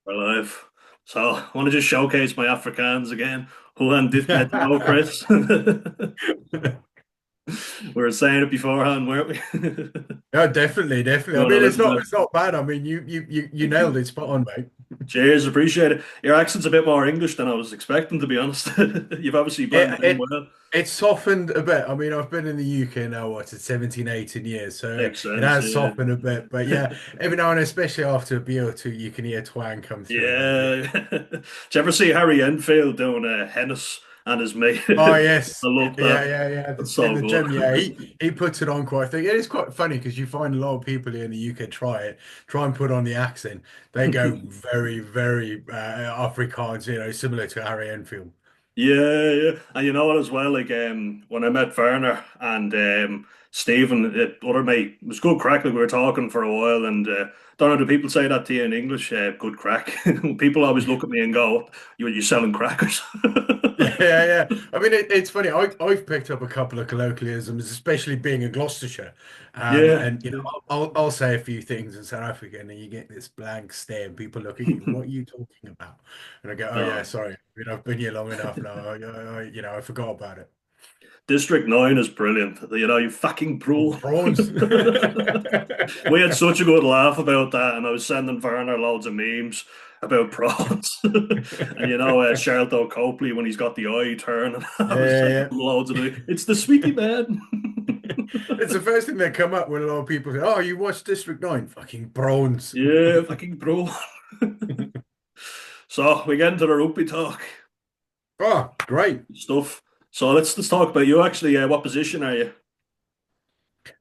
Alive. So I want to just showcase my Afrikaans again. Juan dit net zo, Chris. We were saying it beforehand, weren't we? Yeah, definitely, definitely. You I want to mean, listen to it's not bad. I mean, you nailed it, spot on, mate. Cheers, appreciate it. Your accent's a bit more English than I was expecting, to be honest. You've obviously It blended in it well. it's softened a bit. I mean, I've been in the UK now, what, it's 17, 18 years, so Makes it sense, has yeah. softened a bit. But yeah, every now and then, especially after a beer or two, you can hear twang come through. But yeah. Yeah. Did you ever see Harry Enfield doing Hennis and his mate? Oh I yes, love yeah, that. yeah, yeah. That's In so the good. gym, yeah, he puts it on quite thick. It is quite funny because you find a lot of people here in the UK try it, try and put on the accent. They go very, very Afrikaans, similar to Harry Enfield. Yeah, yeah. And you know what as well, like when I met Werner and Stephen, other mate, it was good crack, like we were talking for a while and don't know, do people say that to you in English? Good crack. People always look at me and go, you selling crackers? Yeah, yeah. I mean, it's funny. I've picked up a couple of colloquialisms, especially being in Gloucestershire. Yeah. And I'll say a few things in South Africa, and then you get this blank stare, and people look at you. What are you talking about? And I go, oh yeah, No. sorry. I mean, I've been here long enough now. I forgot about it. District 9 is brilliant. You know, you fucking Oh, pro. prawns. We had such a good laugh about that, and I was sending Werner loads of memes about prawns. And you know, Charlotte Copley when he's got the eye turn, and I Yeah, was sending yeah, him loads of it. It's the sweetie man. yeah. It's the first thing that come up when a lot of people say, "Oh, you watched District 9? Fucking prawns." Yeah, fucking pro. So we get into the rugby talk Oh, great. stuff. So let's talk about you actually. What position are you?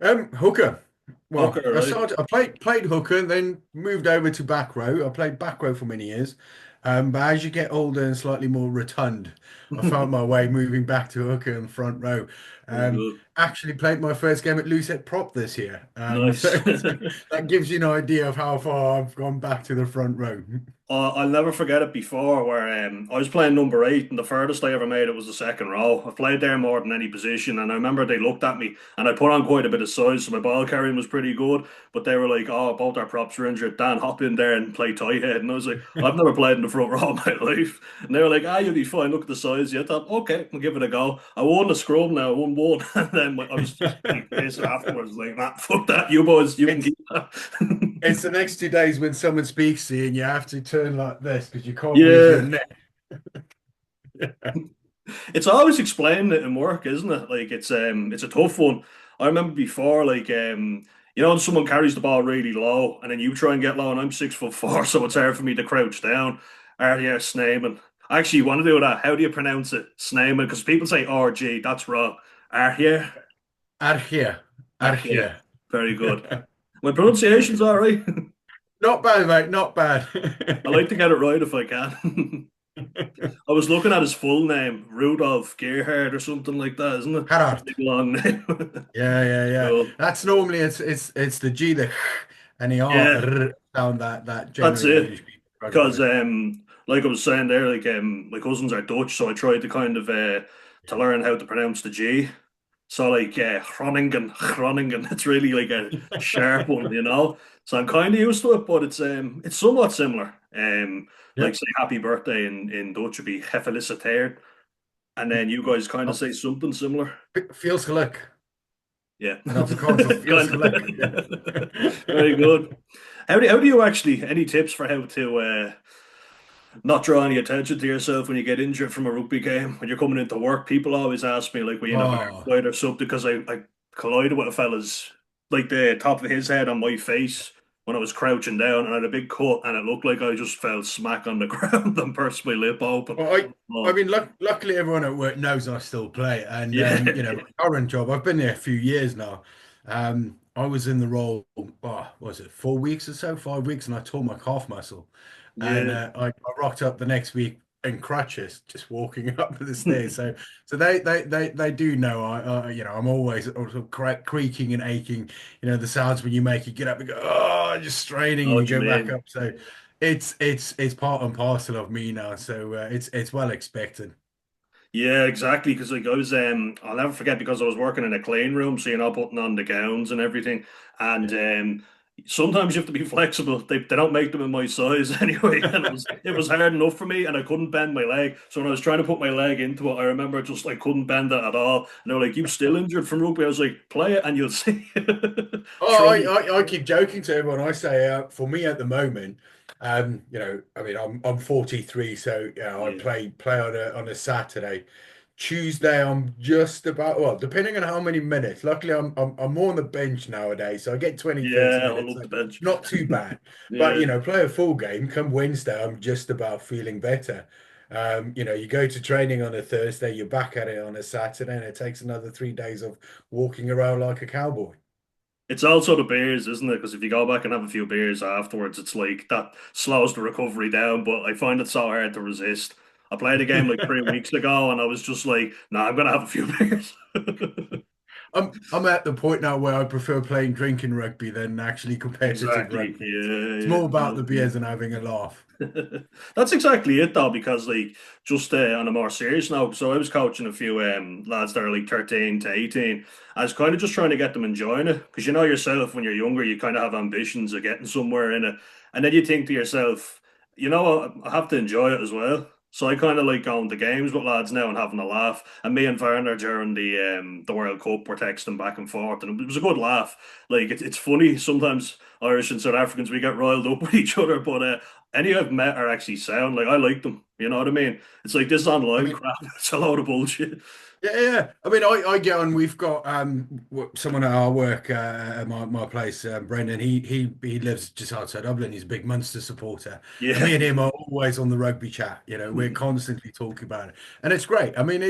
Hooker. Well, Hooker, right? I played hooker, then moved over to back row. I played back row for many years. But as you get older and slightly more rotund, I found my way moving back to hooker and front row. Very Um, good. Actually played my first game at Lucette Prop this year. Nice. So that gives you an idea of how far I've gone back to the front row. I'll never forget it before where I was playing number eight and the furthest I ever made it was the second row. I played there more than any position and I remember they looked at me and I put on quite a bit of size so my ball carrying was pretty good but they were like, oh, both our props are injured. Dan, hop in there and play tight head. And I was like, I've never played in the front row in my life. And they were like, ah, you'll be fine. Look at the size. Yeah, I thought, okay, we'll give it a go. I won the scrum now. I won one. And then I was just like pissed afterwards like, nah, fuck that. You boys, you can It's keep that. it's the next 2 days when someone speaks to you and you have to turn like this because you can't move your Yeah. neck. It's always explaining it in work, isn't it? Like it's a tough one. I remember before, like you know, when someone carries the ball really low and then you try and get low and I'm 6'4", so it's hard for me to crouch down. Or yeah, snamming. I actually want to do that. How do you pronounce it? Snamming, because people say RG, that's wrong. Archie? Archia. Archie. Archia. Very good. My pronunciation's all right. Not bad, mate. Not I bad. like to get it right if I can. I was looking at his full name, Rudolph Gerhard or something like that, isn't it? Gerard. Big long name. Yeah, yeah, yeah. Cool. That's normally it's the G, the and the Yeah, sound that that's generally it. English people struggle Because with. like I was saying there, like my cousins are Dutch, so I tried to kind of to learn how to pronounce the G. So like Groningen, Groningen, it's really like a sharp one, you know. So I'm kind of used to it, but it's somewhat similar. Yeah. Like say happy birthday in Dutch would be gefeliciteerd, and then you guys kind of Oh, say something similar. feels geluk. Yeah, In Afrikaans of feels kind geluk. of. Very good. How do you actually any tips for how to not draw any attention to yourself when you get injured from a rugby game when you're coming into work? People always ask me like, "Were you in a bar Oh, fight or something?" Because I collided with a fella's like the top of his head on my face when I was crouching down, and I had a big cut, and it looked like I just fell smack on the ground and burst my lip open. well, I Oh, mean, luckily everyone at work knows I still play, and yeah, my current job, I've been there a few years now. I was in the role, was it 4 weeks or so, 5 weeks, and I tore my calf muscle, and yeah. I rocked up the next week in crutches, just walking up the stairs. So they do know I'm always sort of creaking and aching. The sounds when you make you get up and go, oh, just Know straining, and you what you go back mean? up. So. It's part and parcel of me now, so it's well expected. Yeah, exactly. Because like I was, I'll never forget because I was working in a clean room, so putting on the gowns and everything, and Yeah. Sometimes you have to be flexible. They don't make them in my size anyway, and it was hard enough for me, and I couldn't bend my leg. So when I was trying to put my leg into it, I remember just I couldn't bend it at all. And they were like, "You still injured from rugby?" I was like, "Play it, and you'll see." Oh, Try. I keep joking to everyone. I say, for me at the moment, I mean, I'm 43, so I Yeah, play on a Saturday. Tuesday, I'm just about, well, depending on how many minutes. Luckily, I'm more on the bench nowadays, so I get 20, 30 yeah, I minutes, love so the bench. not too bad. But Yeah. play a full game. Come Wednesday, I'm just about feeling better. You go to training on a Thursday, you're back at it on a Saturday, and it takes another 3 days of walking around like a cowboy. It's also the beers, isn't it? Because if you go back and have a few beers afterwards, it's like that slows the recovery down. But I find it so hard to resist. I played a game like 3 weeks ago, and I was just like, "Nah, I'm gonna have a few beers." I'm at the point now where I prefer playing drinking rugby than actually competitive Exactly. rugby. It's Yeah, more about the yeah. beers and having a laugh. That's exactly it, though, because like just on a more serious note. So I was coaching a few lads that are like 13 to 18. I was kind of just trying to get them enjoying it because you know yourself when you're younger, you kind of have ambitions of getting somewhere in it, and then you think to yourself, you know, what, I have to enjoy it as well. So I kind of like going to games with lads now and having a laugh. And me and Werner during the World Cup were texting back and forth, and it was a good laugh. Like it's funny sometimes Irish and South Africans we get riled up with each other, but any I've met are actually sound. Like I like them. You know what I mean? It's like this I online mean, crap. It's a load of bullshit. yeah, yeah. I mean, I get on. We've got someone at our work at my place, Brendan. He lives just outside Dublin. He's a big Munster supporter, and Yeah. me and him are always on the rugby chat. We're constantly talking about it, and it's great. I mean,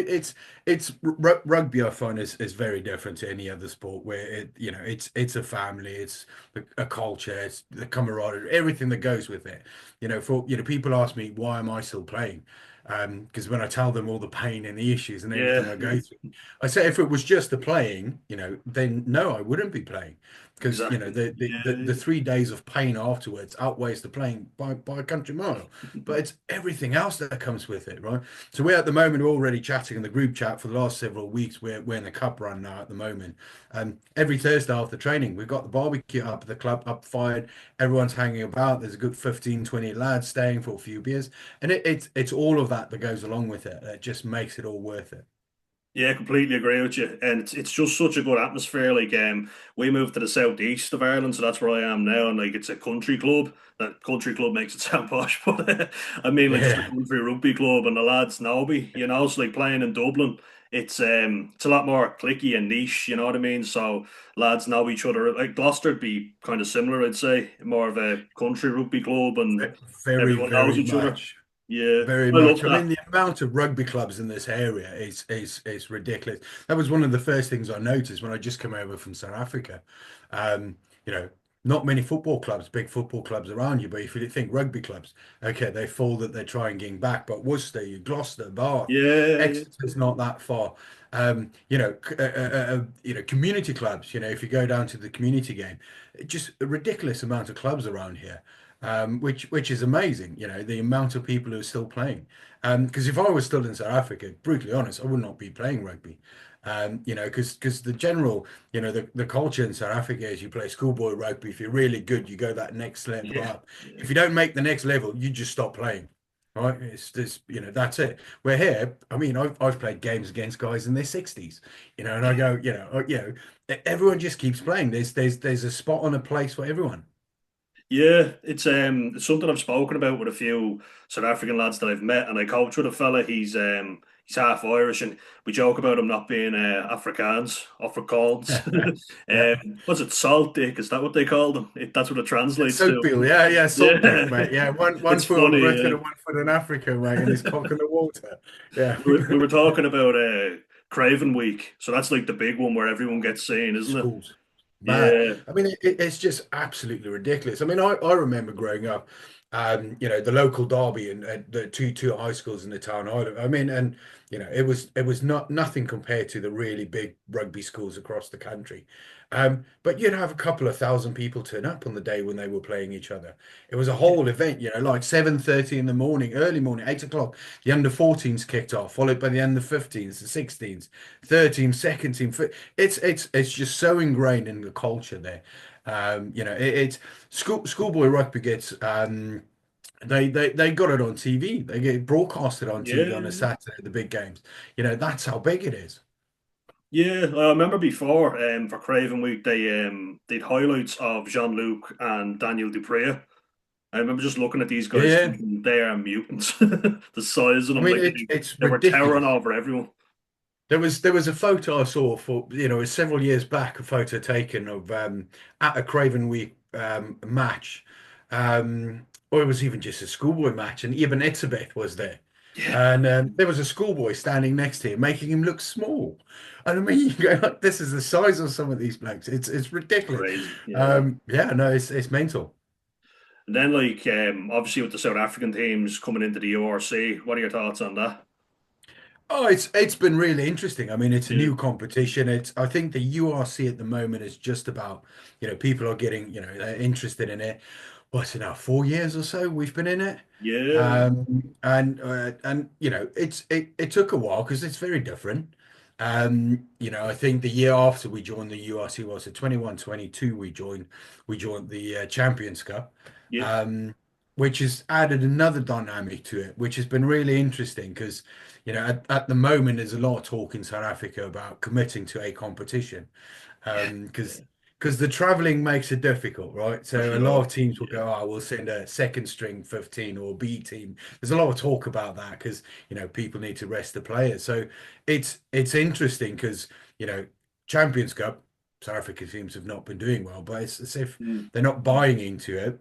rugby. I find is very different to any other sport where it's a family, it's a culture, it's the camaraderie, everything that goes with it. For people ask me why am I still playing. Because when I tell them all the pain and the issues and everything Yeah. I go through, I say if it was just the playing, then no, I wouldn't be playing. Because Exactly. the Yeah. 3 days of pain afterwards outweighs the playing by a country mile. But it's everything else that comes with it, right? So we're at the moment we're already chatting in the group chat for the last several weeks. We're in the cup run now at the moment. Every Thursday after training, we've got the barbecue up at the club, up fired. Everyone's hanging about. There's a good 15, 20 lads staying for a few beers. And it's all of that that goes along with it. That just makes it all worth it. Yeah, completely agree with you. And it's just such a good atmosphere. Like we moved to the southeast of Ireland, so that's where I am now, and like it's a country club. That country club makes it sound posh, but I mean like just a Yeah. country rugby club and the lads know me, you know, so like playing in Dublin, it's a lot more clicky and niche, you know what I mean? So lads know each other. Like Gloucester'd be kind of similar, I'd say, more of a country rugby club and Very, everyone knows very each other. much. Yeah, Very I love much. I mean, that. the amount of rugby clubs in this area is ridiculous. That was one of the first things I noticed when I just came over from South Africa. Um, you know, not many football clubs, big football clubs around you, but if you think rugby clubs, okay, they fall that they're trying getting back, but Worcester, Gloucester, Bath, Yeah, yeah, Exeter's not that far. Community clubs. If you go down to the community game, just a ridiculous amount of clubs around here which is amazing, the amount of people who are still playing. Because if I was still in South Africa, brutally honest, I would not be playing rugby. Because the general, the culture in South Africa is you play schoolboy rugby. If you're really good, you go that next level yeah. up. Yeah. If you don't make the next level, you just stop playing. Right? It's just, that's it. We're here. I mean, I've played games against guys in their 60s, and I go, everyone just keeps playing. There's a spot on a place for everyone. Yeah, it's something I've spoken about with a few South African lads that I've met, and I coach with a fella. He's half Irish, and we joke about him not being Afrikaans. Yeah. Was it salt dick? Is that what they called him? That's what it translates to. Soapville, yeah, yeah, salt dick, Yeah, mate. Yeah, one it's foot on funny. Britain and 1 foot in Africa, mate, and his cock in the water. Yeah. We were talking about Craven Week, so that's like the big one where everyone gets seen, isn't it? Schools. Mad. Yeah, I mean, it's just absolutely ridiculous. I mean, I remember growing up, the local derby and the two high schools in the town. I mean, and it was not nothing compared to the really big rugby schools across the country. But you'd have a couple of thousand people turn up on the day when they were playing each other. It was a whole event, like 7:30 in the morning, early morning, 8 o'clock. The under 14s kicked off, followed by the under 15s, the 16s, third team, second team. It's just so ingrained in the culture there. It's schoolboy rugby gets they got it on TV. They get broadcasted on TV on a Yeah, Saturday, the big games. That's how big it is. yeah. I remember before for Craven Week they'd highlights of Jean-Luc and Daniel Dupree. I remember just looking at these guys Yeah, thinking they are mutants. The size of I them, mean like it's they were towering ridiculous. over everyone. There was a photo I saw for it was several years back, a photo taken of at a Craven Week match, or it was even just a schoolboy match, and even Etzebeth was there, Yeah, and there was a schoolboy standing next to him, making him look small. And I mean, you go like, this is the size of some of these blokes. It's ridiculous. crazy. Yeah. Yeah, no, it's mental. And then obviously with the South African teams coming into the URC, what are your thoughts on that? Oh, it's been really interesting. I mean, it's a Yeah. new competition. I think the URC at the moment is just about, people are getting, they're interested in it. What's it now, 4 years or so we've been in it. Yeah. And it took a while because it's very different. I think the year after we joined the URC was it 21-22 we joined the Champions Cup. Yeah. Um, which has added another dynamic to it, which has been really interesting because at the moment, there's a lot of talk in South Africa about committing to a competition Yeah. because Yeah. the traveling makes it difficult, right? For So a lot sure. of teams will Yeah. go, oh, we'll send a second string 15 or B team. There's a lot of talk about that because, people need to rest the players. So it's interesting because, you know, Champions Cup, South Africa teams have not been doing well, but it's as if Mm. they're not buying into it,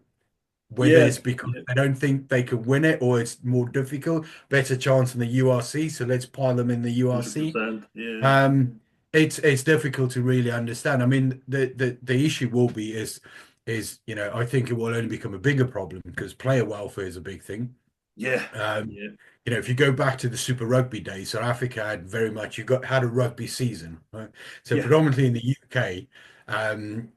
whether Yeah. it's because Yeah. they don't think they could win it or it's more difficult, better chance in the URC, so let's pile them in the URC. 100%. Yeah. Um, it's difficult to really understand. I mean, the issue will be is I think it will only become a bigger problem because player welfare is a big thing. Yeah. Um, Yeah. if you go back to the Super Rugby days, South Africa had very much had a rugby season, right? So Yeah. predominantly in the UK,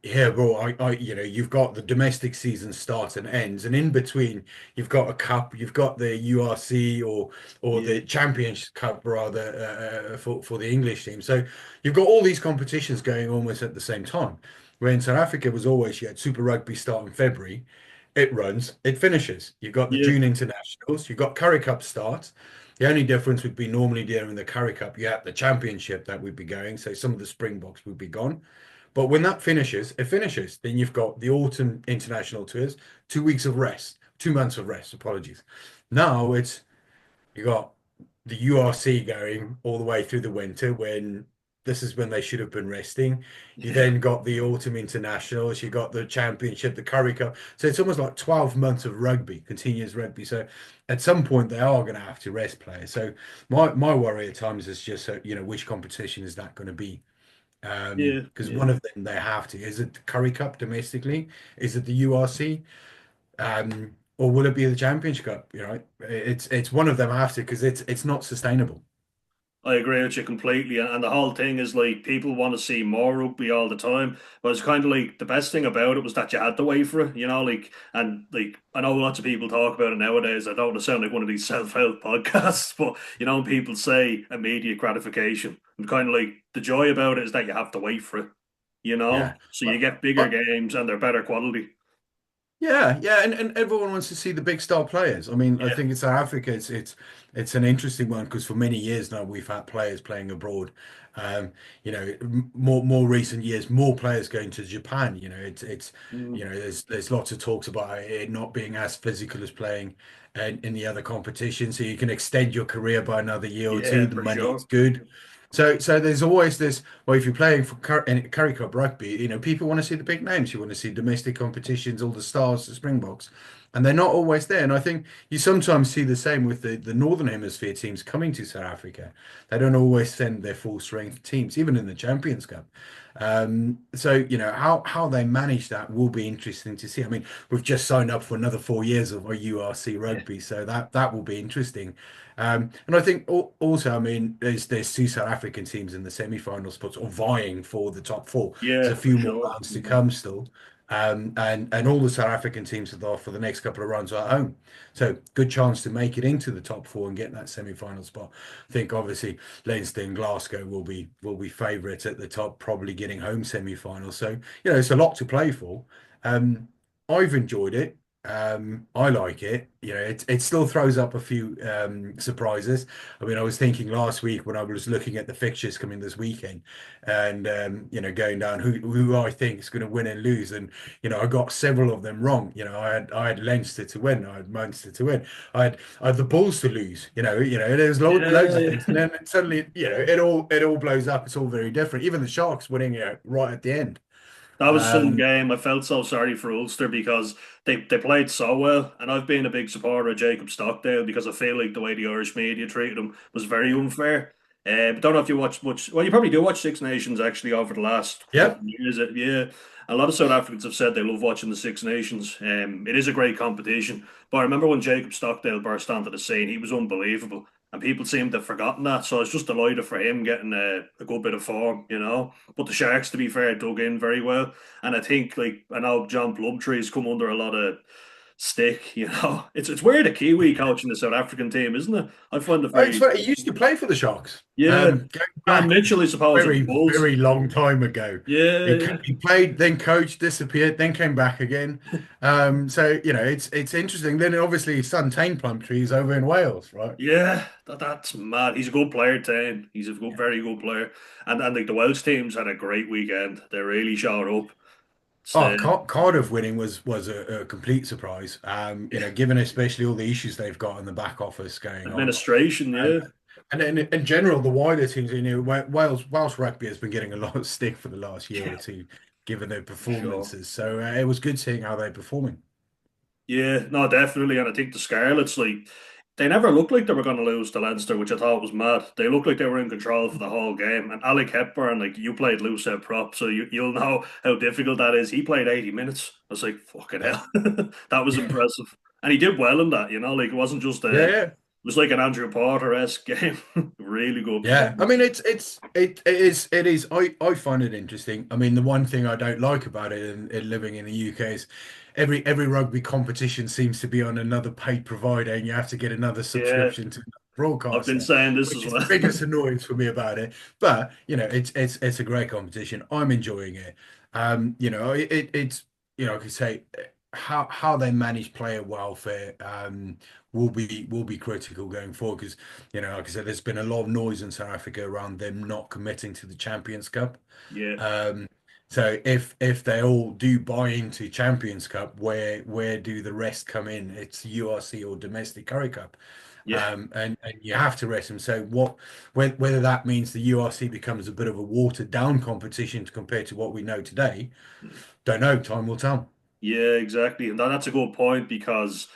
here, bro, you've got the domestic season starts and ends, and in between, you've got a cup, you've got the URC or Yeah. the Champions Cup rather for the English team. So you've got all these competitions going almost at the same time. Where in South Africa was always you had Super Rugby start in February, it runs, it finishes. You've got the Yeah. June internationals, you've got Curry Cup starts. The only difference would be normally during the Curry Cup, you have the championship that would be going. So some of the Springboks would be gone. But when that finishes, it finishes. Then you've got the autumn international tours, 2 weeks of rest, 2 months of rest, apologies. Now you got the URC going all the way through the winter when this is when they should have been resting. You Yeah. then got the autumn internationals, you got the championship, the Curry Cup. So it's almost like 12 months of rugby, continuous rugby. So at some point they are going to have to rest players. So my worry at times is just which competition is that going to be? Yeah. Because Yeah. one of them they have to. Is it the Curry Cup domestically? Is it the URC? Or will it be the Championship Cup? It's one of them after because it's not sustainable. I agree with you completely, and the whole thing is like people want to see more rugby all the time, but it's kind of like the best thing about it was that you had to wait for it, and like I know lots of people talk about it nowadays. I don't want to sound like one of these self-help podcasts, but when people say immediate gratification, and kind of like the joy about it is that you have to wait for it, Yeah. so you But, get bigger but games and they're better quality. yeah, and everyone wants to see the big star players. I mean, I Yeah, think in South Africa, it's an interesting one because for many years now we've had players playing abroad. More recent years, more players going to Japan. It's mm, there's lots of talks about it not being as physical as playing in the other competition, so you can extend your career by another year or two. yeah, The for money is sure. good. So there's always this. Well, if you're playing for Curry Cup rugby, people want to see the big names. You want to see domestic competitions, all the stars, the Springboks, and they're not always there. And I think you sometimes see the same with the Northern Hemisphere teams coming to South Africa. They don't always send their full strength teams, even in the Champions Cup. So how they manage that will be interesting to see. I mean, we've just signed up for another 4 years of our URC Yeah, rugby, so that will be interesting. And I think also, I mean, there's two South African teams in the semi-final spots or vying for the top four. There's yeah, a for few more sure. rounds to come still. And all the South African teams are for the next couple of runs are at home. So good chance to make it into the top four and get that semi-final spot. I think obviously Leinster and Glasgow will be favourites at the top, probably getting home semi-final. So it's a lot to play for. Um, I've enjoyed it. I like it. It still throws up a few surprises. I mean, I was thinking last week when I was looking at the fixtures coming this weekend, and going down who I think is going to win and lose, and I got several of them wrong. I had Leinster to win, I had Munster to win, I had the Bulls to lose. There's loads of Yeah, things, and then suddenly it all blows up. It's all very different. Even the Sharks winning right at the end. that was some Um, game. I felt so sorry for Ulster because they played so well, and I've been a big supporter of Jacob Stockdale because I feel like the way the Irish media treated him was very unfair. Don't know if you watched much. Well, you probably do watch Six Nations actually over the last couple yeah, of years. Yeah, a lot of South Africans have said they love watching the Six Nations. It is a great competition. But I remember when Jacob Stockdale burst onto the scene, he was unbelievable, and people seem to have forgotten that. So I was just delighted for him getting a good bit of form. But the Sharks, to be fair, dug in very well. And I think, like, I know John Plumtree's come under a lot of stick. It's weird a Kiwi coaching the South African team, isn't it? I find it it's very, funny. He used to play for the Sharks. yeah. Going Graham back Mitchell, I suppose, at the very, Bulls. very long time ago. Yeah, He, yeah, he played, then coached, disappeared, then came back again. So it's interesting. Then obviously his son Tane Plumtree is over in Wales, right? yeah. That's mad. He's a good player, Tane. He's a very good player. And like the Welsh teams had a great weekend. They really showed up. It's Oh, the Cardiff winning was a complete surprise. Given especially all the issues they've got in the back office going on. administration, Um, yeah, and then in general, the wider teams, Wales rugby has been getting a lot of stick for the last year or two, given their for sure. performances. So it was good seeing how they're performing. Yeah, no, definitely. And I think the Scarlets, like, they never looked like they were going to lose to Leinster, which I thought was mad. They looked like they were in control for the whole game. And Alec Hepburn, like, you played loose head prop, so you'll know how difficult that is. He played 80 minutes. I was like, fucking Yeah. hell. That was impressive. And he did well in that, like, it wasn't just Yeah, it yeah. was like an Andrew Porter-esque game. Really good Yeah, I performance. mean it is. I find it interesting. I mean, the one thing I don't like about it in living in the UK is every rugby competition seems to be on another paid provider, and you have to get another Yeah, subscription to another I've been broadcaster, saying this which as is the well. biggest annoyance for me about it. But it's a great competition. I'm enjoying it. It's like I say, how they manage player welfare will be critical going forward because like I said, there's been a lot of noise in South Africa around them not committing to the Champions Cup. Yeah, Um, so if they all do buy into Champions Cup, where do the rest come in? It's URC or domestic Curry Cup, yeah. and you have to rest them. So whether that means the URC becomes a bit of a watered down competition compared to what we know today, don't know. Time will tell. Yeah, exactly. And that's a good point because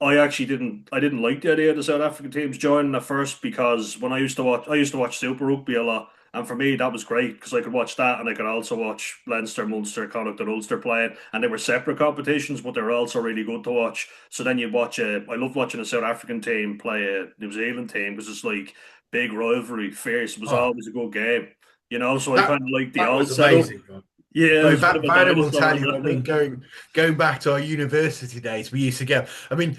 I didn't like the idea of the South African teams joining at first because when I used to watch Super Rugby a lot, and for me that was great because I could watch that and I could also watch Leinster, Munster, Connacht, and Ulster playing, and they were separate competitions, but they were also really good to watch. So then you'd watch I loved watching a South African team play a New Zealand team because it's like big rivalry, fierce. It was Oh, always a good game. So I that kind of like the that old was setup. amazing. Yeah, I it mean, was a bit of a Vanna will dinosaur tell in you. I mean, that. going back to our university days, we used to go. I mean,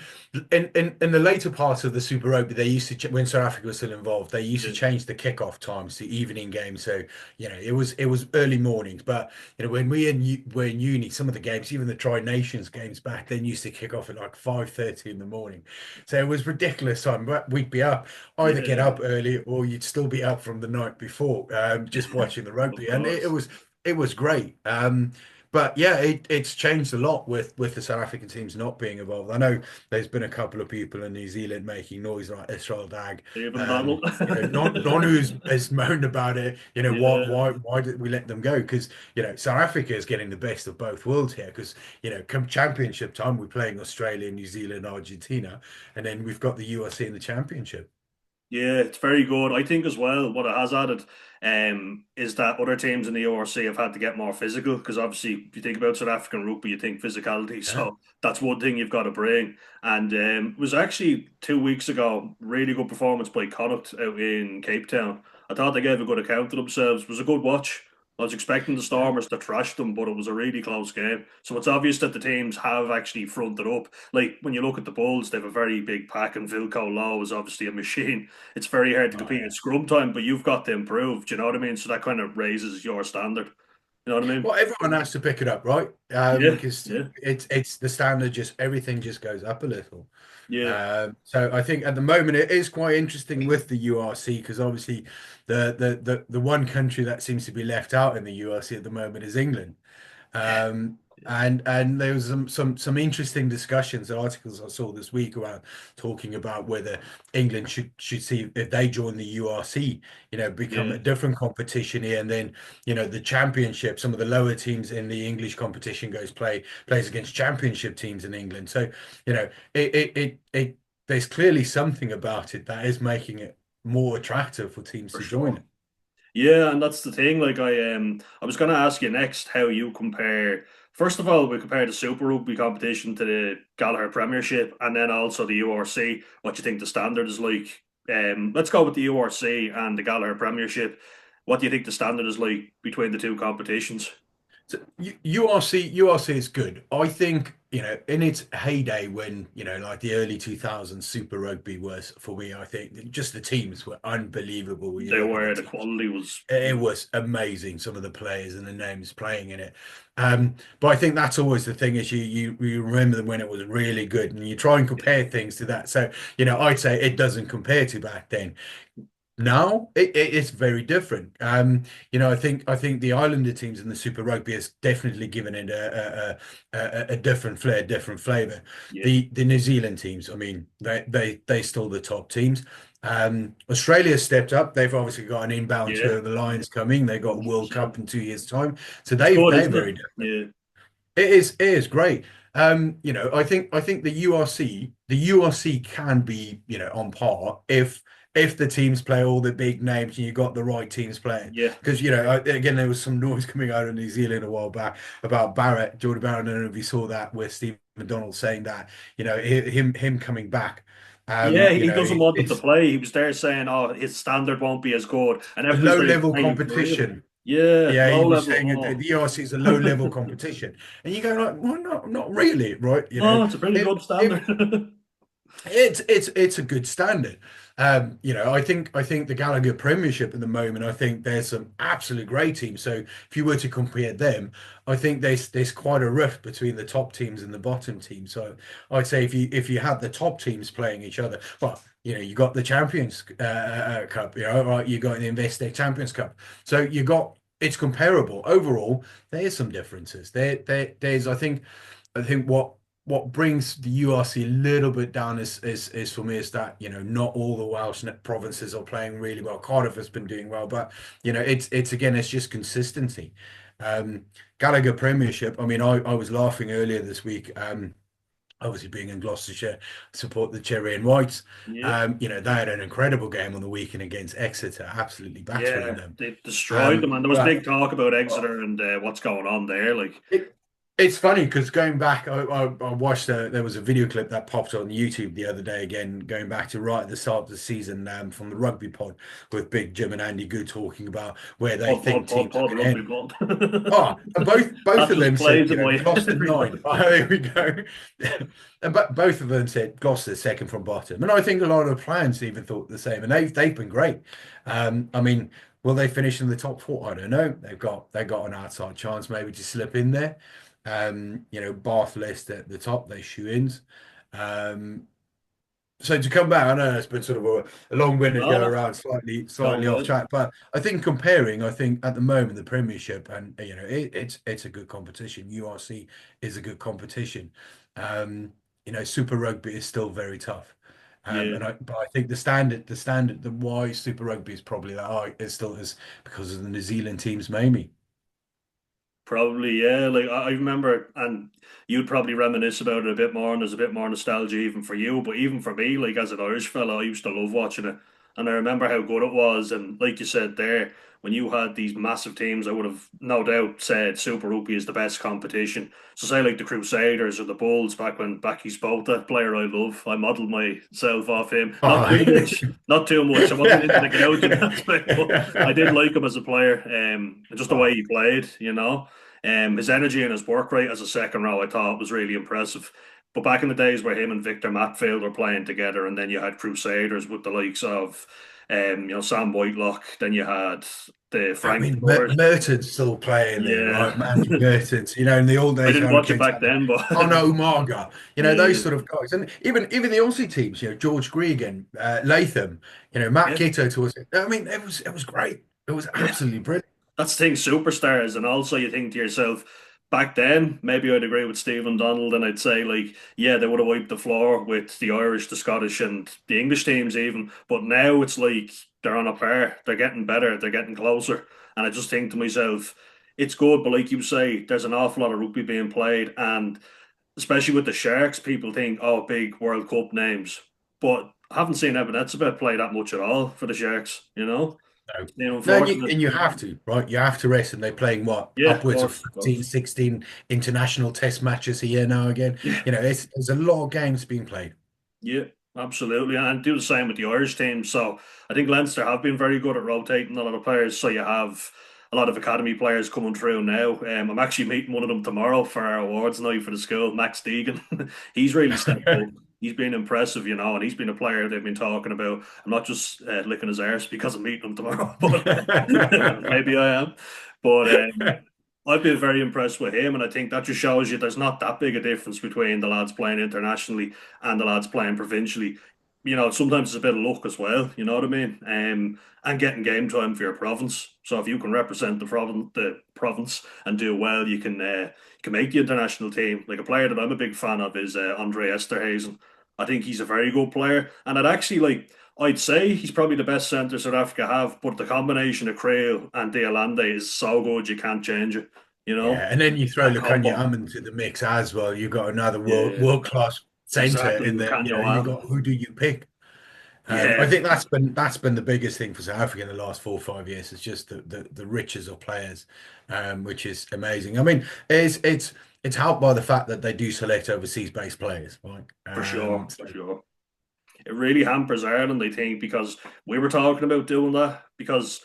in the later parts of the Super Rugby, they used to when South Africa was still involved, they used to Yeah, change the kickoff times to evening games. So it was early mornings. But when were in uni, some of the games, even the Tri Nations games back then, used to kick off at like 5:30 in the morning. So it was ridiculous time. But we'd be up, either get yeah, up early or you'd still be up from the night before, just watching the of rugby, and it course. was. It was great. But yeah, it's changed a lot with the South African teams not being involved. I know there's been a couple of people in New Zealand making noise like Israel Dag. Even Donald. Non has moaned about it. Why Yeah. why did we let them go? Because South Africa is getting the best of both worlds here. Because come championship time, we're playing Australia, New Zealand, Argentina, and then we've got the USA in the championship. Yeah, it's very good. I think as well, what it has added is that other teams in the ORC have had to get more physical because obviously, if you think about South African rugby, you think physicality. Yeah. So that's one thing you've got to bring. And it was actually 2 weeks ago, really good performance by Connacht out in Cape Town. I thought they gave a good account of themselves. It was a good watch. I was expecting the Stormers to thrash them, but it was a really close game. So it's obvious that the teams have actually fronted up. Like when you look at the Bulls, they have a very big pack, and Vilco Low is obviously a machine. It's very hard to Oh compete yeah. at scrum time, but you've got to improve. Do you know what I mean? So that kind of raises your standard. You know what I mean? Well, everyone has to pick it up, right? Yeah, Because yeah, it's the standard, just everything just goes up a little. yeah, So I think at the moment it is quite interesting with the URC because obviously the one country that seems to be left out in the URC at the moment is England. Um, and there was some interesting discussions, articles I saw this week around talking about whether England should see if they join the URC, become yeah, a different competition here, and then the championship, some of the lower teams in the English competition plays against championship teams in England. So there's clearly something about it that is making it more attractive for teams for to join sure. it. Yeah, and that's the thing. Like I was gonna ask you next how you compare. First of all, we compare the Super Rugby competition to the Gallagher Premiership, and then also the URC. What you think the standard is like? Let's go with the URC and the Gallagher Premiership. What do you think the standard is like between the two competitions? So URC is good. I think, in its heyday when, like the early 2000s Super Rugby was for me, I think just the teams were unbelievable when you They look at the were the teams. quality was It was amazing, some of the players and the names playing in it. But I think that's always the thing is you remember them when it was really good and you try and compare things to that. So, I'd say it doesn't compare to back then. Now it's very different. I think the Islander teams in the Super Rugby has definitely given it a different flair, different flavour. yeah, The New Zealand teams, I mean, they still the top teams. Australia stepped up. They've obviously got an inbound yeah, tour of the Lions coming. They got a World 100%. Cup in 2 years' time, so It's good, they're isn't very it? different. Yeah, It is great. I think the URC can be, on par if the teams play all the big names and you got the right teams playing. yeah. Because, again, there was some noise coming out of New Zealand a while back about Jordan Barrett. I don't know if you saw that with Steve McDonald saying that, him coming back. Yeah, he doesn't want them to It's play. He was there saying, "Oh, his standard won't be as good," and a everybody's low like level paying for real. competition. Yeah, Yeah, he low was level. saying that the ERC is a low level competition, and you go like, well, not really, right? It's a pretty If good if standard. it's a good standard. I think the Gallagher Premiership at the moment, I think there's some absolute great teams. So if you were to compare them, I think there's quite a rift between the top teams and the bottom teams. So I'd say if you had the top teams playing each other, well, you got the Champions Cup, right? You got the Investec Champions Cup. So you got it's comparable overall. There's some differences. There's I think what brings the URC a little bit down is for me is that not all the Welsh provinces are playing really well. Cardiff has been doing well, but it's again it's just consistency. Um, Gallagher Premiership. I mean, I was laughing earlier this week. Obviously, being in Gloucestershire, support the Cherry and Whites. Yeah, They had an incredible game on the weekend against Exeter, absolutely battering yeah, them. they destroyed them, and there was But big talk about Exeter and what's going on there. Like, it's funny because going back, I watched there was a video clip that popped on YouTube the other day again, going back to right at the start of the season from the rugby pod with Big Jim and Andy Good talking about where they think teams are pod, going to rugby end. pod. Oh, and both That of just them said, plays in my head Gloucester every nine. time. Oh, there we go. And but both of them said Gloucester second from bottom, and I think a lot of the plans even thought the same, and they've been great. I mean, will they finish in the top four? I don't know. They've got an outside chance maybe to slip in there. Bath list at the top, they shoe-ins. Um, so to come back, I know it's been sort of a long-winded No, go no, around, slightly going off well. track, but I think comparing, I think at the moment the Premiership and it's a good competition. URC is a good competition. Super Rugby is still very tough. Yeah. But I think the standard, the why Super Rugby is probably that high, it still is because of the New Zealand teams, maybe. Probably, yeah. Like I remember, and you'd probably reminisce about it a bit more, and there's a bit more nostalgia even for you. But even for me, like as an Irish fella, I used to love watching it. and I remember how good it was. And like you said there, when you had these massive teams, I would have no doubt said Super Rugby is the best competition. So say like the Crusaders or the Bulls back when Backy Spota, player I love, I modelled myself off him. Not Oh, too much, not too much. I wasn't into the gouging aspect, but I did yeah. like him as a player. Just the way Oh, he played, you know. His energy and his work rate as a second row, I thought was really impressive. But back in the days where him and Victor Matfield were playing together, and then you had Crusaders with the likes of, Sam Whitelock, then you had the I Frank mean, brothers. Merton's still playing there, Yeah, right? Andy Merton's, in the old I days, didn't Harry watch it Kane back had then, but Conor Umaga, those yeah, sort of guys. And even the Aussie teams, George Gregan, Latham, Matt yeah, Giteau to us. I mean, it was great. It was yeah. absolutely brilliant. That's the thing, superstars, and also you think to yourself, back then, maybe I'd agree with Stephen Donald, and I'd say like, yeah, they would have wiped the floor with the Irish, the Scottish, and the English teams even. But now it's like they're on a par. They're getting better. They're getting closer. And I just think to myself, it's good, but like you say, there's an awful lot of rugby being played, and especially with the Sharks, people think, oh, big World Cup names, but I haven't seen evidence of it play that much at all for the Sharks. You know, No, the no, and you, unfortunate. and you have to, right? You have to rest, and they're playing what Yeah, of upwards of course, of 15, course. 16 international test matches a year now again. Yeah. There's a lot of games being played. Yeah, absolutely. And do the same with the Irish team. So I think Leinster have been very good at rotating a lot of players. So you have a lot of academy players coming through now. I'm actually meeting one of them tomorrow for our awards night for the school, Max Deegan. He's really stepped up. He's been impressive, and he's been a player they've been talking about. I'm not just licking his arse because I'm meeting him tomorrow, but maybe I am. But I've been very impressed with him, and I think that just shows you there's not that big a difference between the lads playing internationally and the lads playing provincially. Sometimes it's a bit of luck as well. You know what I mean? And getting game time for your province. So if you can represent the province and do well, you can make the international team. Like a player that I'm a big fan of is Andre Esterhazen. I think he's a very good player, and I'd say he's probably the best centre South Africa have. But the combination of Creel and Deolande is so good you can't change it. You Yeah, know and then you throw that Lukanya combo. Hammond to the mix as well. You've got another world Yeah, world class center exactly. in You there. can't You got who do you pick? I Yeah, think that's been the biggest thing for South Africa in the last 4 or 5 years. It's just the riches of players, which is amazing. I mean, it's helped by the fact that they do select overseas based players, right? for sure, So for sure. It really hampers Ireland, I think, because we were talking about doing that because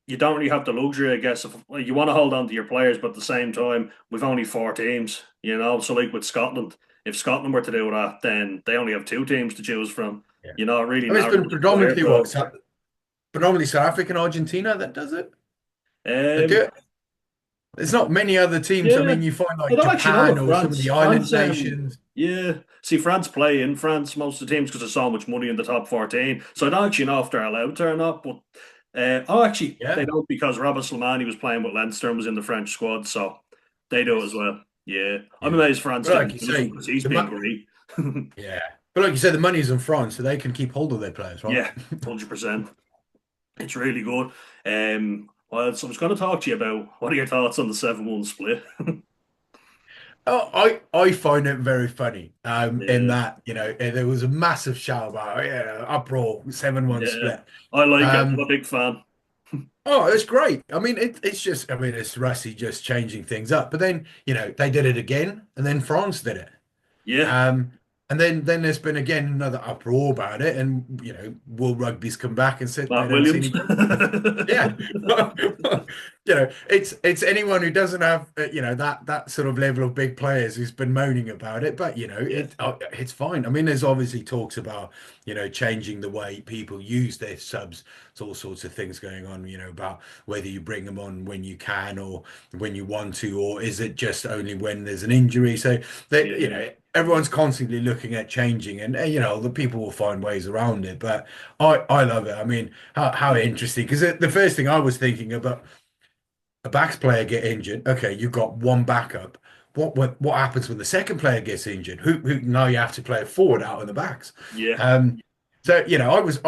you don't really have the luxury, I guess, of like, you want to hold on to your players, but at the same time, we've only four teams, So, like with Scotland, if Scotland were to do that, then they only have two teams to choose from. yeah, It really I mean, it's narrows been the player predominantly pool. predominantly South Africa and Argentina that does it. That do Um, it. There's not many other teams. I yeah, mean, you find I like don't actually know Japan if or some of France, the island France, nations. yeah. See, France play in France most of the teams because there's so much money in the top 14. So I don't actually know if they're allowed to or not. But actually, they Yeah. don't because Robert Slimani was playing with Leinster and was in the French squad, so they do it as Yes. well. Yeah, I'm Yeah. amazed France But like didn't you use him say, because he's the been mo great. yeah. But like you said, the money's in France, so they can keep hold of their players, right? Yeah, 100%. It's really good. Well, so I was going to talk to you about what are your thoughts on the 7-1 split? Oh, I find it very funny. In Yeah, that, there was a massive shout about, oh, yeah, uproar, 7-1 yeah, split. I like it. I'm Um, a big fan. oh, it's great. I mean, it's just, I mean, it's Rusty just changing things up. But then, they did it again, and then France did it. Yeah, Um, and then there's been again another uproar about it, and World Rugby's come back and said they Matt don't see Williams. any problem with it. Yeah, it's anyone who doesn't have that sort of level of big players who's been moaning about it, but Yeah, it's fine. I mean, there's obviously talks about changing the way people use their subs. There's all sorts of things going on, about whether you bring them on when you can or when you want to, or is it just only when there's an injury? So that yeah, everyone's constantly looking at changing, and the people will find ways around it. But I love it. I mean, how interesting, because the first thing I was thinking about, a backs player get injured. Okay, you've got one backup. What happens when the second player gets injured? Who now you have to play a forward out on the backs. yeah. Um, so I was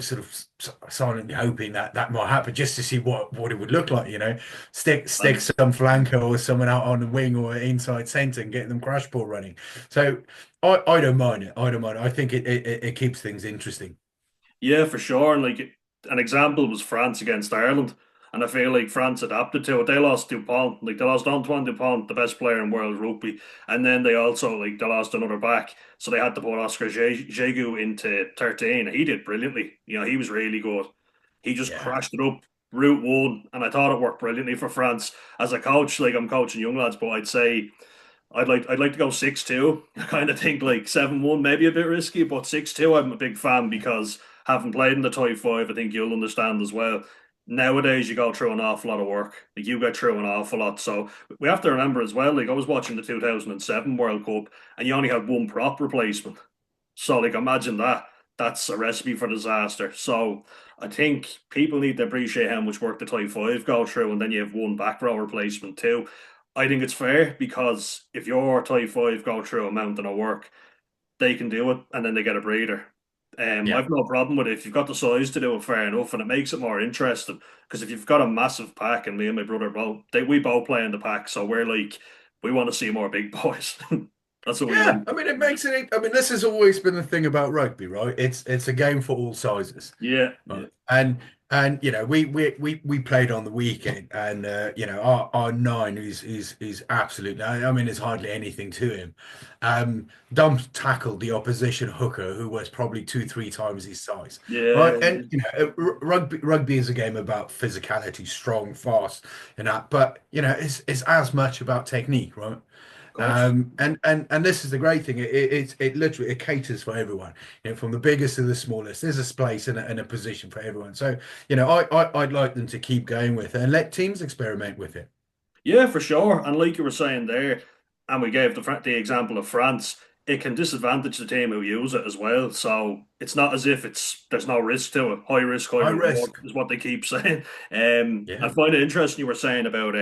sort of silently hoping that that might happen just to see what it would look like. Stick And some flanker or someone out on the wing or inside centre and get them crash ball running. So I don't mind it. I don't mind it. I think it keeps things interesting. Yeah, for sure. And like an example was France against Ireland. And I feel like France adapted to it. They lost Dupont, like they lost Antoine Dupont, the best player in world rugby, and then they also like they lost another back, so they had to put Oscar Jegu into 13. He did brilliantly. He was really good. He just Yeah. crashed it up route one, and I thought it worked brilliantly for France. As a coach, like I'm coaching young lads, but I'd like to go 6-2. I kind of think like 7-1, maybe a bit risky, but 6-2 I'm a big fan because having played in the top five, I think you'll understand as well. Nowadays you go through an awful lot of work. Like you get through an awful lot. So we have to remember as well, like I was watching the 2007 World Cup and you only had one prop replacement. So like imagine that. That's a recipe for disaster. So I think people need to appreciate how much work the top five go through, and then you have one back row replacement too. I think it's fair because if your top five go through a mountain of work, they can do it and then they get a breather. Yeah. I've no problem with it. If you've got the size to do it, fair enough, and it makes it more interesting. Because if you've got a massive pack, and me and my brother both, we both play in the pack, so we're like, we want to see more big boys. That's what we Yeah, want. I mean, it makes it. I mean, this has always been the thing about rugby, right? It's a game for all sizes, Yeah, yeah, right? And we played on the weekend, and our nine is absolute. I mean, there's hardly anything to him. Dump tackled the opposition hooker, who was probably 2, 3 times his size, right? yeah, And rugby is a game about physicality, strong, fast, and that. But it's as much about technique, right? of course. And this is the great thing. It literally it caters for everyone, from the biggest to the smallest. There's a space and a position for everyone. So, I'd like them to keep going with it and let teams experiment with it. Yeah, for sure. And like you were saying there, and we gave the example of France, it can disadvantage the team who use it as well. So it's not as if there's no risk to it. High risk, high High reward risk. is what they keep saying. I Yeah. find it interesting you were saying about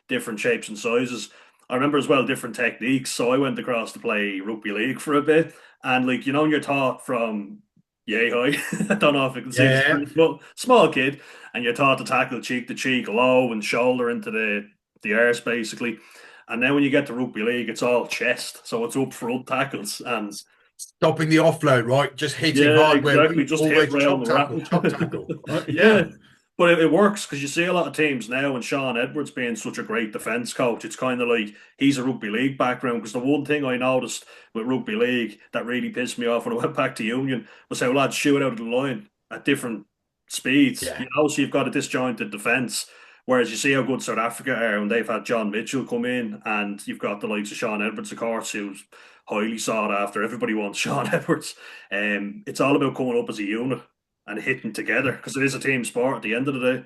different shapes and sizes. I remember as well different techniques. So I went across to play rugby league for a bit, and like you're taught from yay high. I don't know if you can see the Yeah. screen, but small kid, and you're taught to tackle cheek to cheek, low and shoulder into the arse basically. And then when you get to rugby league, it's all chest, so it's up front tackles, and Stopping the offload, right? Just hitting yeah, hard where exactly, we just hit always rail and rattle. chop tackle, right? Yeah, Yeah. but it works because you see a lot of teams now, and Sean Edwards being such a great defence coach, it's kind of like he's a rugby league background. Because the one thing I noticed with rugby league that really pissed me off when I went back to Union was how lads shoot out of the line at different speeds. Yeah. So you've got a disjointed defence. Whereas you see how good South Africa are, and they've had John Mitchell come in, and you've got the likes of Sean Edwards, of course, who's highly sought after. Everybody wants Sean Edwards. It's all about coming up as a unit and hitting together because it is a team sport at the end of the day.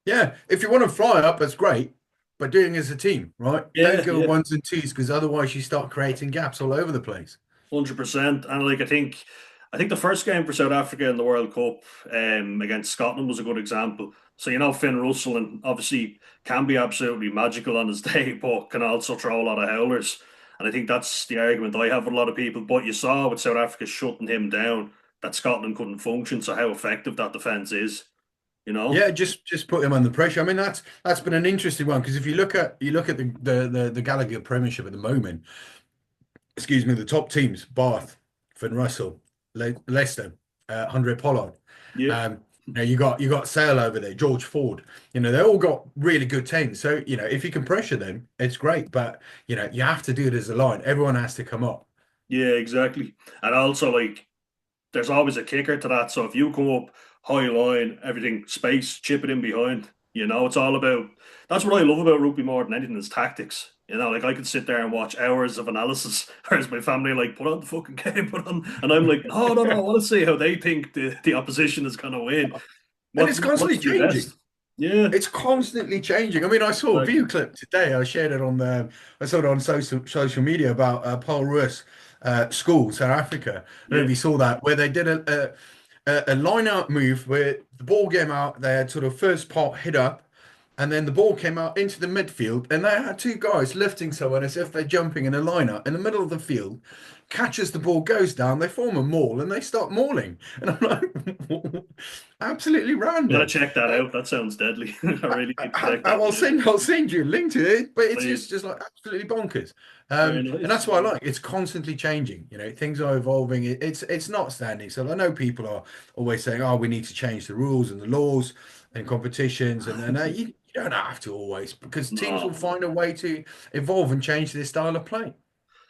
Yeah. If you want to fly up, that's great. But doing it as a team, right? Don't Yeah, go yeah, ones and twos because otherwise you start creating gaps all over the place. 100%. And like I think the first game for South Africa in the World Cup against Scotland was a good example. So Finn Russell and obviously can be absolutely magical on his day, but can also throw a lot of howlers. And I think that's the argument I have with a lot of people. But you saw with South Africa shutting him down that Scotland couldn't function. So how effective that defense is, you know? Yeah, just put him under pressure. I mean, that's been an interesting one because if you look at the Gallagher Premiership at the moment, excuse me, the top teams: Bath, Finn Russell, Leicester, Andre Pollard. Yeah. Um, you got Sale over there, George Ford. They all got really good teams. So if you can pressure them, it's great. But you have to do it as a line. Everyone has to come up. Yeah, exactly. And also, like, there's always a kicker to that. So if you come up high line, everything space, chip it in behind. It's all about. That's what I love about rugby more than anything is tactics. Like I could sit there and watch hours of analysis, whereas my family are like put on the fucking game, put on, and I'm like, no, no, no, I want to see how they think the opposition is gonna win. And What it's what constantly do you best? changing. Yeah, It's constantly changing. I mean, I saw a exactly. view clip today. I saw it on social media about Paul Roos school, South Africa. I don't know Yeah, if you saw that, where they did a line out move where the ball came out. They had sort of first part hit up, And then the ball came out into the midfield, and they had two guys lifting someone as if they're jumping in a lineup in the middle of the field. Catches the ball, goes down, they form a maul, and they start mauling. And I'm like, absolutely Gotta random. check that out. That sounds deadly. I really need to check that I'll one out. send you a link to it, but it's Please. just like absolutely bonkers. Very And nice. that's what I like. It's constantly changing. Things are evolving. It's not standing. So I know people are always saying, "Oh, we need to change the rules and the laws and competitions," and you don't have to always because teams will No. find a way to evolve and change their style of play.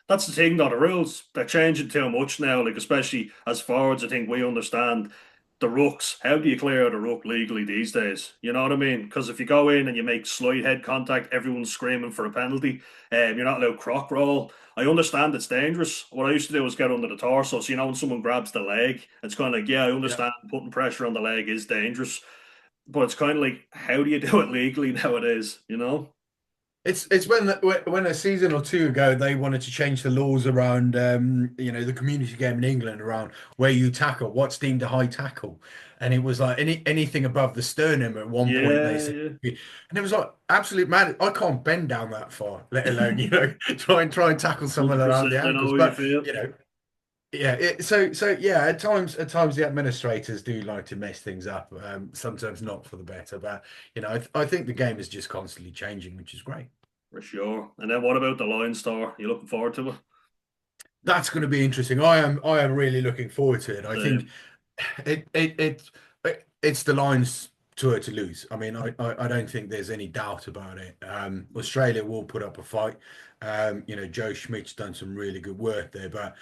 That's the thing, though. The rules, they're changing too much now. Like, especially as forwards, I think we understand the rucks. How do you clear out a ruck legally these days? You know what I mean? Because if you go in and you make slight head contact, everyone's screaming for a penalty. You're not allowed croc roll. I understand it's dangerous. What I used to do was get under the torso. So, when someone grabs the leg, it's kind of like, yeah, I Yeah. understand putting pressure on the leg is dangerous. But it's kind of like, how do you do it legally nowadays? You know? It's when a season or two ago they wanted to change the laws around the community game in England around where you tackle, what's deemed a high tackle, and it was like anything above the sternum at one point they Yeah, said, yeah. and it was like absolute man. I can't bend down that far, let alone try and tackle someone around 100%. the I know ankles. how you But feel. yeah, so yeah, at times the administrators do like to mess things up. Sometimes not for the better, but I think the game is just constantly changing, which is great. For sure. And then what about the Lion Store? You looking forward to it? That's going to be interesting. I am really looking forward to it. I think Same. it's the Lions tour to lose. I mean, I don't think there's any doubt about it. Australia will put up a fight. Joe Schmidt's done some really good work there, but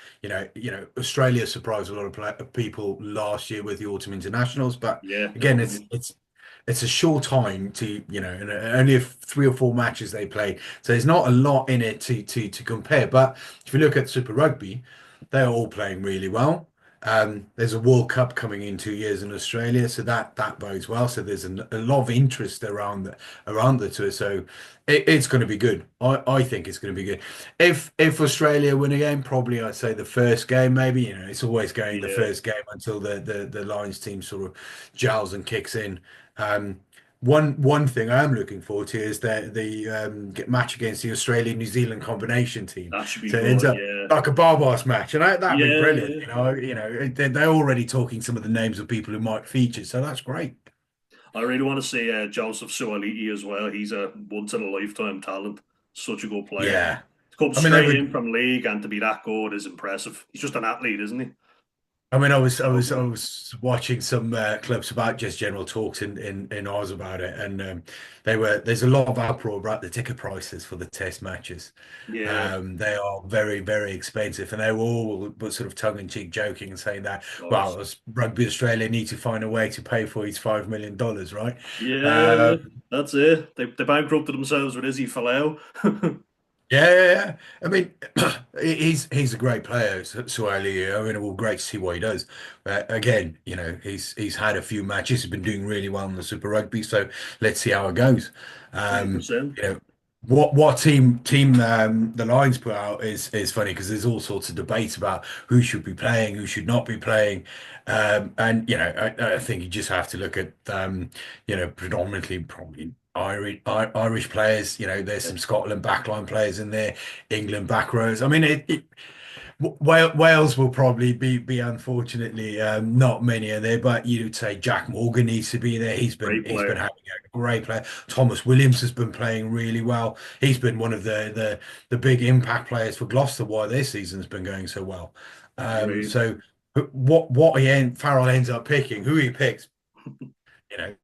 Australia surprised a lot of people last year with the autumn internationals. But Yeah, again, it's definitely. it's it's a short time to and only if 3 or 4 matches they play, so there's not a lot in it to compare. But if you look at Super Rugby, they're all playing really well. There's a World Cup coming in 2 years in Australia, so that bodes well. So there's a lot of interest around the tour. So it's going to be good. I think it's going to be good. If Australia win a game, probably I'd say the first game, maybe. It's always going the Yeah, first game until the Lions team sort of gels and kicks in. Um, one thing I am looking forward to is the match against the Australia-New Zealand combination team. that should be So it ends good. up Yeah. like a Barbaros match, and that'd be Yeah, brilliant. yeah. They're already talking some of the names of people who might feature, so that's great. I really want to see Joseph Suaalii as well. He's a once in a lifetime talent. Such a good player. Yeah, To come I mean they straight were. in from league and to be that good is impressive. He's just an athlete, isn't he? I mean, I So was watching some clips about just general talks in Oz about it, and there's a lot of uproar about the ticket prices for the test matches. yeah, They are very, very expensive, and they were all but sort of tongue in cheek joking and saying that, of well, course. Rugby Australia need to find a way to pay for his $5 million, right? Yeah, Uh, yeah. That's it. They bankrupted themselves with Izzy Folau. yeah. I mean, he's a great player, Swiley. I mean, it will great to see what he does. But again, he's had a few matches. He's been doing really well in the Super Rugby. So let's see how it goes. Um, 100%. you know, what team the Lions put out is funny because there's all sorts of debates about who should be playing, who should not be playing, and I think you just have to look at predominantly probably. Irish players, there's some Scotland backline players in there, England back rows. I mean, Wales will probably be unfortunately not many are there, but you'd say Jack Morgan needs to be there. He's been Great he's been player. having a great play. Thomas Williams has been playing really well. He's been one of the big impact players for Gloucester. Why their season's been going so well. Agreed. So what Farrell ends up picking, who he picks,